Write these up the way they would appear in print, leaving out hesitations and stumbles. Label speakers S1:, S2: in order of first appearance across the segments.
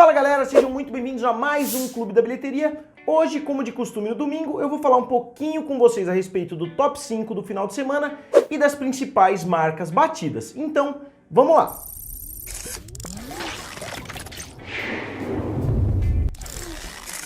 S1: Fala galera, sejam muito bem-vindos a mais um Clube da Bilheteria. Hoje, como de costume no domingo, eu vou falar um pouquinho com vocês a respeito do top 5 do final de semana e das principais marcas batidas. Então, vamos lá!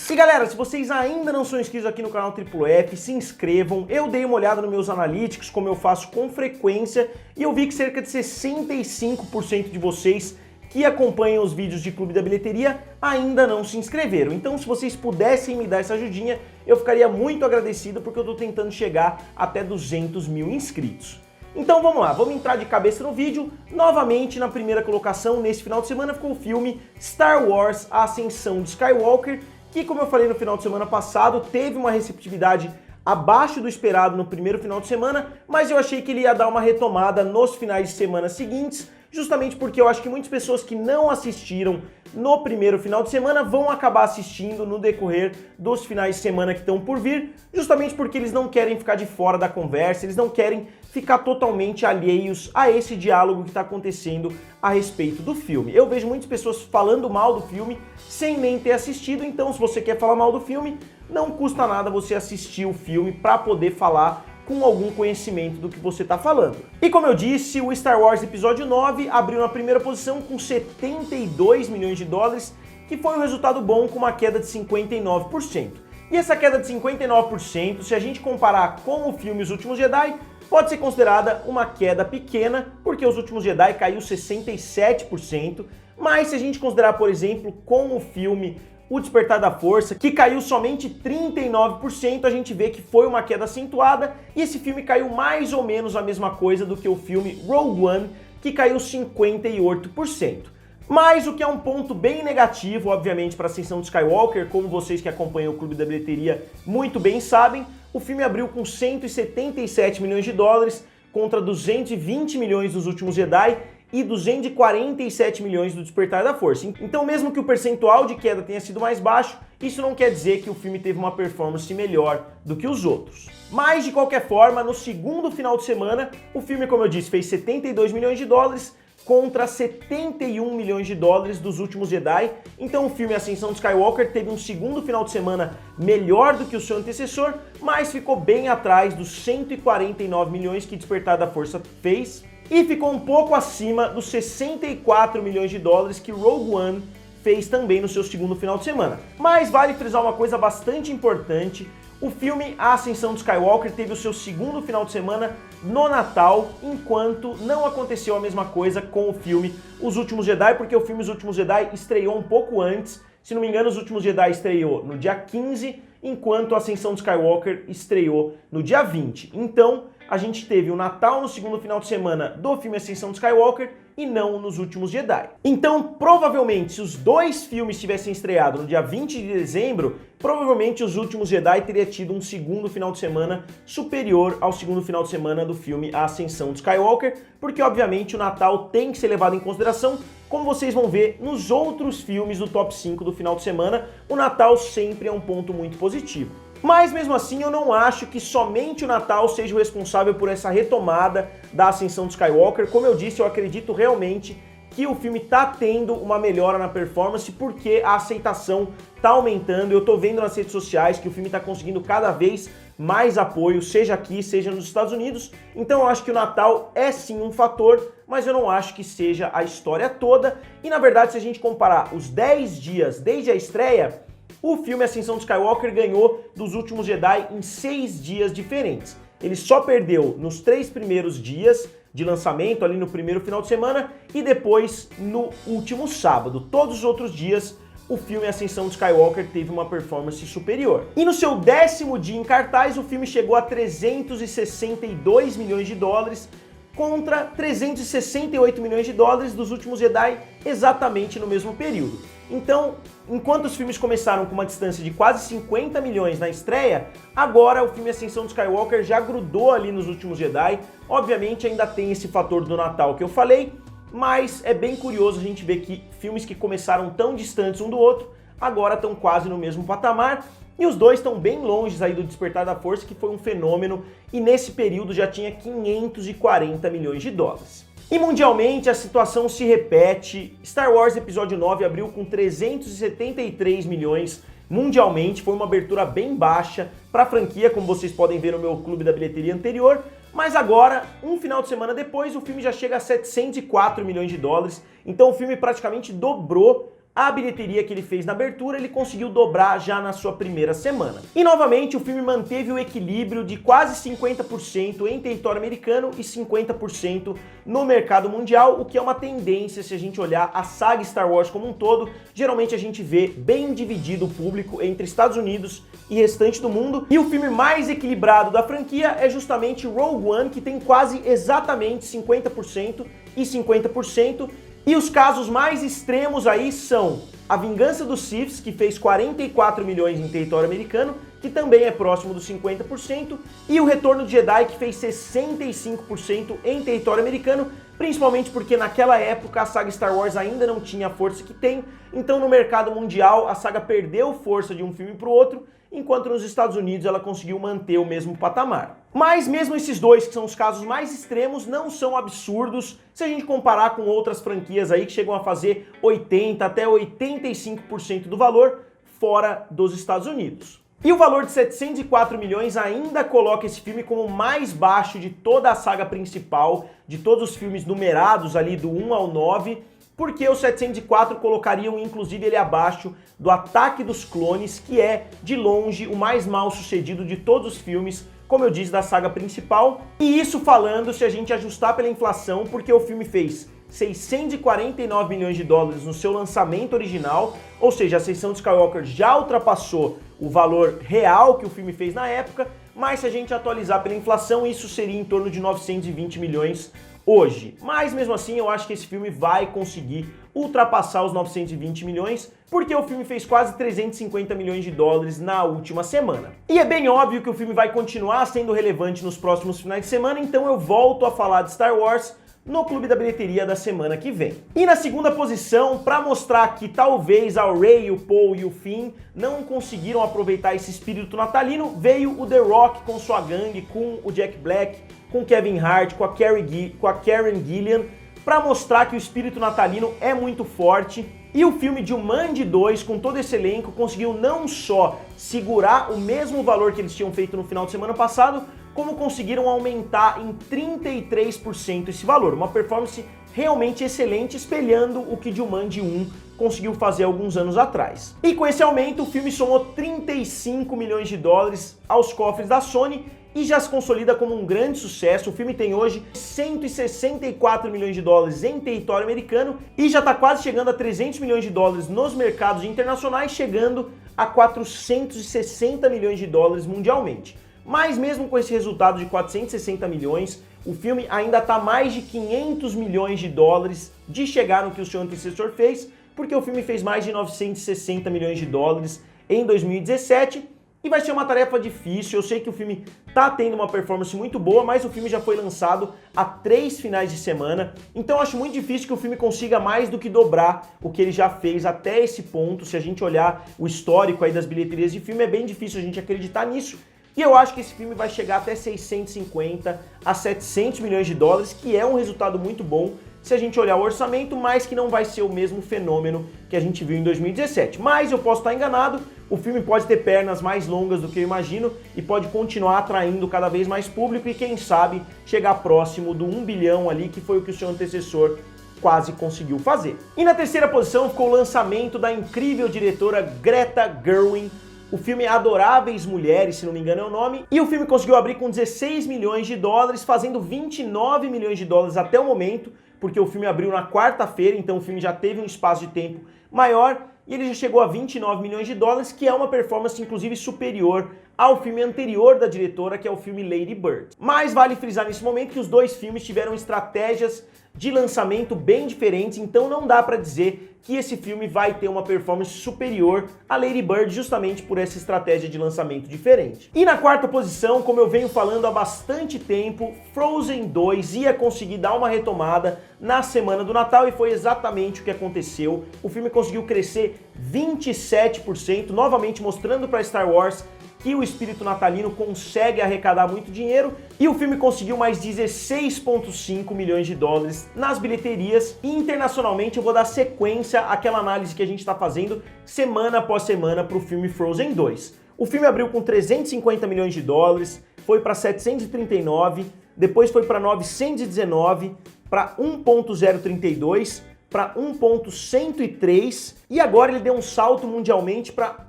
S1: E galera, se vocês ainda não são inscritos aqui no canal Triplo F, se inscrevam. Eu dei uma olhada nos meus analytics, como eu faço com frequência, e eu vi que cerca de 65% de vocês que acompanham os vídeos de Clube da Bilheteria ainda não se inscreveram. Então, se vocês pudessem me dar essa ajudinha, eu ficaria muito agradecido, porque eu estou tentando chegar até 200 mil inscritos. Então vamos lá, vamos entrar de cabeça no vídeo. Novamente, na primeira colocação, nesse final de semana, ficou o filme Star Wars: A Ascensão de Skywalker, que, como eu falei no final de semana passado, teve uma receptividade abaixo do esperado no primeiro final de semana, mas eu achei que ele ia dar uma retomada nos finais de semana seguintes, justamente porque eu acho que muitas pessoas que não assistiram no primeiro final de semana vão acabar assistindo no decorrer dos finais de semana que estão por vir, justamente porque eles não querem ficar de fora da conversa, eles não querem ficar totalmente alheios a esse diálogo que está acontecendo a respeito do filme. Eu vejo muitas pessoas falando mal do filme sem nem ter assistido, então se você quer falar mal do filme, não custa nada você assistir o filme para poder falar com algum conhecimento do que você está falando. E como eu disse, o Star Wars Episódio 9 abriu na primeira posição com 72 milhões de dólares, que foi um resultado bom com uma queda de 59%. E essa queda de 59%, se a gente comparar com o filme Os Últimos Jedi, pode ser considerada uma queda pequena, porque Os Últimos Jedi caiu 67%, mas se a gente considerar, por exemplo, com o filme O Despertar da Força, que caiu somente 39%, a gente vê que foi uma queda acentuada, e esse filme caiu mais ou menos a mesma coisa do que o filme Rogue One, que caiu 58%. Mas o que é um ponto bem negativo, obviamente, para a Ascensão de Skywalker, como vocês que acompanham o Clube da Bilheteria muito bem sabem, o filme abriu com 177 milhões de dólares contra 220 milhões dos Últimos Jedi e 247 milhões do Despertar da Força. Então, mesmo que o percentual de queda tenha sido mais baixo, isso não quer dizer que o filme teve uma performance melhor do que os outros. Mas, de qualquer forma, no segundo final de semana, o filme, como eu disse, fez 72 milhões de dólares contra 71 milhões de dólares dos Últimos Jedi. Então o filme Ascensão de Skywalker teve um segundo final de semana melhor do que o seu antecessor, mas ficou bem atrás dos 149 milhões que Despertar da Força fez, e ficou um pouco acima dos 64 milhões de dólares que Rogue One fez também no seu segundo final de semana. Mas vale frisar uma coisa bastante importante: o filme A Ascensão de Skywalker teve o seu segundo final de semana no Natal, enquanto não aconteceu a mesma coisa com o filme Os Últimos Jedi, porque o filme Os Últimos Jedi estreou um pouco antes. Se não me engano, Os Últimos Jedi estreou no dia 15, enquanto A Ascensão de Skywalker estreou no dia 20. Então, a gente teve o Natal no segundo final de semana do filme Ascensão de Skywalker e não nos Últimos Jedi. Então, provavelmente, se os dois filmes tivessem estreado no dia 20 de dezembro, provavelmente Os Últimos Jedi teria tido um segundo final de semana superior ao segundo final de semana do filme A Ascensão de Skywalker, porque, obviamente, o Natal tem que ser levado em consideração. Como vocês vão ver nos outros filmes do top 5 do final de semana, o Natal sempre é um ponto muito positivo. Mas mesmo assim, eu não acho que somente o Natal seja o responsável por essa retomada da Ascensão de Skywalker. Como eu disse, eu acredito realmente que o filme tá tendo uma melhora na performance, porque a aceitação tá aumentando. Eu tô vendo nas redes sociais que o filme tá conseguindo cada vez mais apoio, seja aqui, seja nos Estados Unidos. Então eu acho que o Natal é sim um fator, mas eu não acho que seja a história toda. E na verdade, se a gente comparar os 10 dias desde a estreia, o filme Ascensão de Skywalker ganhou dos Últimos Jedi em 6 dias diferentes. Ele só perdeu nos 3 primeiros dias de lançamento, ali no primeiro final de semana, e depois no último sábado. Todos os outros dias, o filme Ascensão de Skywalker teve uma performance superior. E no seu 10º dia em cartaz, o filme chegou a 362 milhões de dólares, contra 368 milhões de dólares dos Últimos Jedi, exatamente no mesmo período. Então, enquanto os filmes começaram com uma distância de quase 50 milhões na estreia, agora o filme Ascensão de Skywalker já grudou ali nos Últimos Jedi. Obviamente ainda tem esse fator do Natal que eu falei, mas é bem curioso a gente ver que filmes que começaram tão distantes um do outro, agora estão quase no mesmo patamar. E os dois estão bem longe aí do Despertar da Força, que foi um fenômeno, e nesse período já tinha 540 milhões de dólares. E mundialmente a situação se repete. Star Wars Episódio 9 abriu com 373 milhões mundialmente, foi uma abertura bem baixa para a franquia, como vocês podem ver no meu clube da bilheteria anterior, mas agora, um final de semana depois, o filme já chega a 704 milhões de dólares, então o filme praticamente dobrou a bilheteria que ele fez na abertura, ele conseguiu dobrar já na sua primeira semana. E novamente o filme manteve o equilíbrio de quase 50% em território americano e 50% no mercado mundial, o que é uma tendência se a gente olhar a saga Star Wars como um todo. Geralmente a gente vê bem dividido o público entre Estados Unidos e restante do mundo. E o filme mais equilibrado da franquia é justamente Rogue One, que tem quase exatamente 50% e 50%. E os casos mais extremos aí são A Vingança dos Siths, que fez 44 milhões em território americano, que também é próximo dos 50%, e O Retorno de Jedi, que fez 65% em território americano, principalmente porque naquela época a saga Star Wars ainda não tinha a força que tem, então no mercado mundial a saga perdeu força de um filme para o outro, enquanto nos Estados Unidos ela conseguiu manter o mesmo patamar. Mas mesmo esses dois, que são os casos mais extremos, não são absurdos se a gente comparar com outras franquias aí que chegam a fazer 80% até 85% do valor fora dos Estados Unidos. E o valor de 704 milhões ainda coloca esse filme como o mais baixo de toda a saga principal, de todos os filmes numerados ali do 1 ao 9, porque os 704 colocariam inclusive ele abaixo do Ataque dos Clones, que é, de longe, o mais mal sucedido de todos os filmes, como eu disse, da saga principal. E isso falando se a gente ajustar pela inflação, porque o filme fez 649 milhões de dólares no seu lançamento original, ou seja, a Ascensão de Skywalker já ultrapassou o valor real que o filme fez na época, mas se a gente atualizar pela inflação, isso seria em torno de 920 milhões hoje. Mas mesmo assim, eu acho que esse filme vai conseguir ultrapassar os 920 milhões, porque o filme fez quase 350 milhões de dólares na última semana. E é bem óbvio que o filme vai continuar sendo relevante nos próximos finais de semana, então eu volto a falar de Star Wars no Clube da Bilheteria da semana que vem. E na segunda posição, para mostrar que talvez a Rey, o Poe e o Finn não conseguiram aproveitar esse espírito natalino, veio o The Rock com sua gangue, com o Jack Black, com o Kevin Hart, com a Karen Gillan, para mostrar que o espírito natalino é muito forte. E o filme de Jumanji 2, com todo esse elenco, conseguiu não só segurar o mesmo valor que eles tinham feito no final de semana passado, como conseguiram aumentar em 33% esse valor. Uma performance realmente excelente, espelhando o que Jumanji 1 conseguiu fazer alguns anos atrás. E com esse aumento, o filme somou 35 milhões de dólares aos cofres da Sony e já se consolida como um grande sucesso. O filme tem hoje 164 milhões de dólares em território americano e já está quase chegando a 300 milhões de dólares nos mercados internacionais, chegando a 460 milhões de dólares mundialmente. Mas mesmo com esse resultado de 460 milhões, o filme ainda está mais de 500 milhões de dólares de chegar no que o seu antecessor fez, porque o filme fez mais de 960 milhões de dólares em 2017, e vai ser uma tarefa difícil. Eu sei que o filme tá tendo uma performance muito boa, mas o filme já foi lançado há 3 finais de semana, então eu acho muito difícil que o filme consiga mais do que dobrar o que ele já fez até esse ponto. Se a gente olhar o histórico aí das bilheterias de filme, é bem difícil a gente acreditar nisso. E eu acho que esse filme vai chegar até 650 a 700 milhões de dólares, que é um resultado muito bom se a gente olhar o orçamento, mas que não vai ser o mesmo fenômeno que a gente viu em 2017. Mas eu posso estar enganado, o filme pode ter pernas mais longas do que eu imagino e pode continuar atraindo cada vez mais público e quem sabe chegar próximo do 1 bilhão ali, que foi o que o seu antecessor quase conseguiu fazer. E na terceira posição ficou o lançamento da incrível diretora Greta Gerwig, o filme Adoráveis Mulheres, se não me engano é o nome, e o filme conseguiu abrir com 16 milhões de dólares, fazendo 29 milhões de dólares até o momento, porque o filme abriu na quarta-feira, então o filme já teve um espaço de tempo maior, e ele já chegou a 29 milhões de dólares, que é uma performance inclusive superior ao filme anterior da diretora, que é o filme Lady Bird. Mas vale frisar nesse momento que os dois filmes tiveram estratégias de lançamento bem diferentes, então não dá pra dizer que esse filme vai ter uma performance superior a Lady Bird justamente por essa estratégia de lançamento diferente. E na quarta posição, como eu venho falando há bastante tempo, Frozen 2 ia conseguir dar uma retomada na semana do Natal e foi exatamente o que aconteceu. O filme conseguiu crescer 27%, novamente mostrando para Star Wars que o espírito natalino consegue arrecadar muito dinheiro e o filme conseguiu mais 16,5 milhões de dólares nas bilheterias e internacionalmente eu vou dar sequência àquela análise que a gente está fazendo semana após semana para o filme Frozen 2. O filme abriu com 350 milhões de dólares, foi para 739, depois foi para 919, para 1.032, para 1.103 e agora ele deu um salto mundialmente para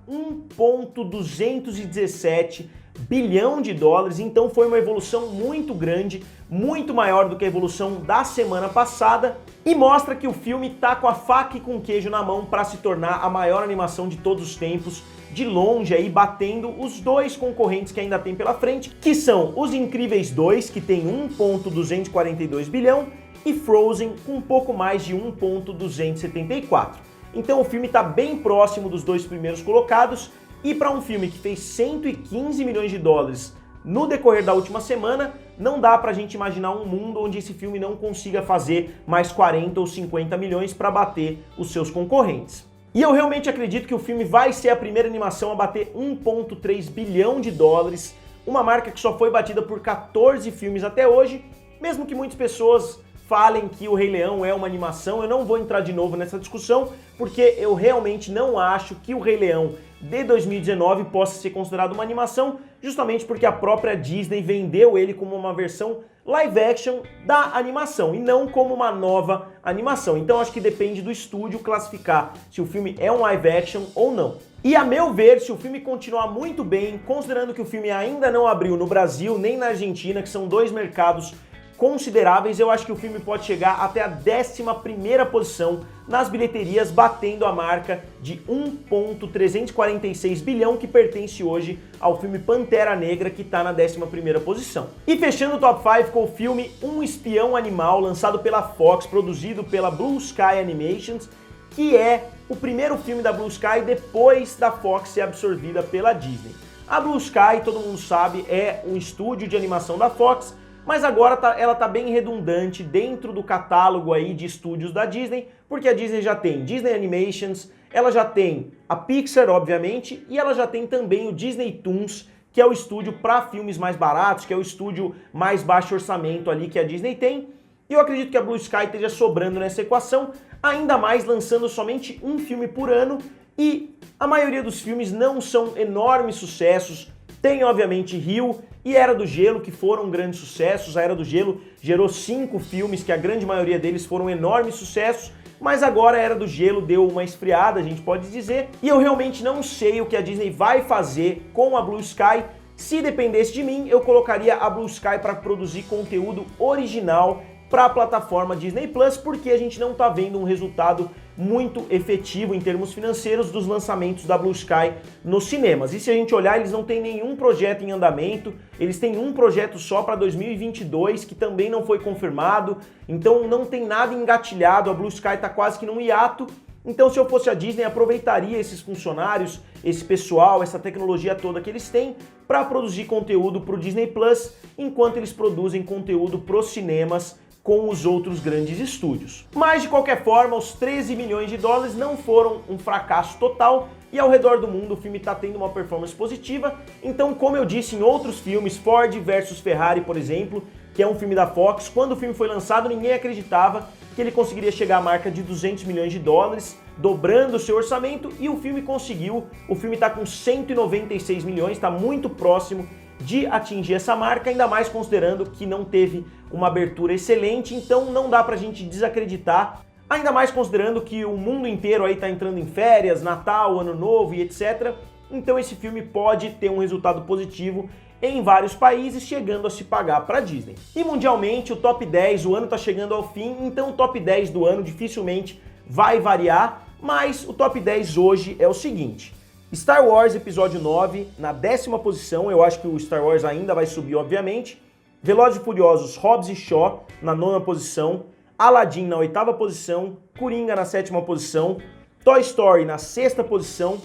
S1: 1.217 bilhão de dólares, então foi uma evolução muito grande, muito maior do que a evolução da semana passada e mostra que o filme tá com a faca e com o queijo na mão para se tornar a maior animação de todos os tempos, de longe aí batendo os dois concorrentes que ainda tem pela frente, que são Os Incríveis 2, que tem 1.242 bilhão, e Frozen com um pouco mais de 1.274. Então o filme está bem próximo dos dois primeiros colocados e para um filme que fez 115 milhões de dólares no decorrer da última semana, não dá pra gente imaginar um mundo onde esse filme não consiga fazer mais 40 ou 50 milhões para bater os seus concorrentes. E eu realmente acredito que o filme vai ser a primeira animação a bater 1.3 bilhão de dólares, uma marca que só foi batida por 14 filmes até hoje, mesmo que muitas pessoas falem que o Rei Leão é uma animação, eu não vou entrar de novo nessa discussão, porque eu realmente não acho que o Rei Leão de 2019 possa ser considerado uma animação, justamente porque a própria Disney vendeu ele como uma versão live action da animação e não como uma nova animação. Então acho que depende do estúdio classificar se o filme é um live action ou não. E a meu ver, se o filme continuar muito bem, considerando que o filme ainda não abriu no Brasil nem na Argentina, que são dois mercados consideráveis, eu acho que o filme pode chegar até a 11ª posição nas bilheterias, batendo a marca de 1.346 bilhão que pertence hoje ao filme Pantera Negra, que está na 11ª posição. E fechando o top 5 ficou o filme Um Espião Animal, lançado pela Fox, produzido pela Blue Sky Animations, que é o primeiro filme da Blue Sky depois da Fox ser absorvida pela Disney. A Blue Sky, todo mundo sabe, é um estúdio de animação da Fox, mas agora ela tá bem redundante dentro do catálogo aí de estúdios da Disney, porque a Disney já tem Disney Animations, ela já tem a Pixar, obviamente, e ela já tem também o Disney Toons, que é o estúdio para filmes mais baratos, que é o estúdio mais baixo orçamento ali que a Disney tem. E eu acredito que a Blue Sky esteja sobrando nessa equação, ainda mais lançando somente um filme por ano, e a maioria dos filmes não são enormes sucessos. Tem, obviamente, Rio e Era do Gelo, que foram grandes sucessos. A Era do Gelo gerou 5 filmes, que a grande maioria deles foram enormes sucessos, mas agora a Era do Gelo deu uma esfriada, a gente pode dizer, e eu realmente não sei o que a Disney vai fazer com a Blue Sky. Se dependesse de mim, eu colocaria a Blue Sky para produzir conteúdo original para a plataforma Disney Plus, porque a gente não está vendo um resultado muito efetivo em termos financeiros dos lançamentos da Blue Sky nos cinemas. E se a gente olhar, eles não têm nenhum projeto em andamento, eles têm um projeto só para 2022, que também não foi confirmado, então não tem nada engatilhado, a Blue Sky está quase que num hiato. Então, se eu fosse a Disney, aproveitaria esses funcionários, esse pessoal, essa tecnologia toda que eles têm para produzir conteúdo para o Disney Plus, enquanto eles produzem conteúdo para os cinemas com os outros grandes estúdios. Mas, de qualquer forma, os 13 milhões de dólares não foram um fracasso total e ao redor do mundo o filme está tendo uma performance positiva. Então, como eu disse em outros filmes, Ford versus Ferrari, por exemplo, que é um filme da Fox, quando o filme foi lançado, ninguém acreditava que ele conseguiria chegar à marca de 200 milhões de dólares, dobrando o seu orçamento, e o filme conseguiu. O filme está com 196 milhões, está muito próximo de atingir essa marca, ainda mais considerando que não teve uma abertura excelente, então não dá pra gente desacreditar, ainda mais considerando que o mundo inteiro aí tá entrando em férias, Natal, Ano Novo e etc. Então esse filme pode ter um resultado positivo em vários países, chegando a se pagar para a Disney. E mundialmente, o top 10, o ano tá chegando ao fim, então o top 10 do ano dificilmente vai variar, mas o top 10 hoje é o seguinte: Star Wars Episódio 9 na 10ª posição, eu acho que o Star Wars ainda vai subir, obviamente. Velozes e Furiosos Hobbs e Shaw na 9ª posição, Aladdin na 8ª posição, Coringa na 7ª posição, Toy Story na 6ª posição,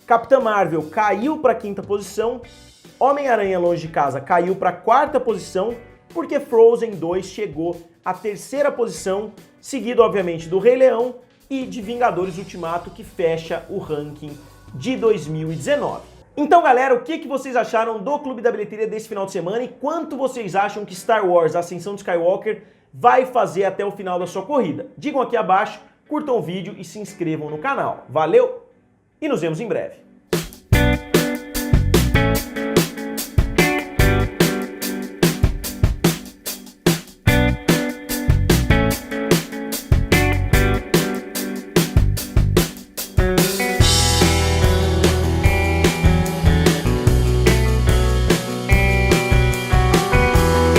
S1: Capitã Marvel caiu para a 5ª posição, Homem-Aranha Longe de Casa caiu para a 4ª posição, porque Frozen 2 chegou à 3ª posição, seguido obviamente do Rei Leão e de Vingadores Ultimato, que fecha o ranking de 2019. Então, galera, o que vocês acharam do Clube da Bilheteria desse final de semana e quanto vocês acham que Star Wars, a Ascensão de Skywalker, vai fazer até o final da sua corrida? Digam aqui abaixo, curtam o vídeo e se inscrevam no canal. Valeu e nos vemos em breve.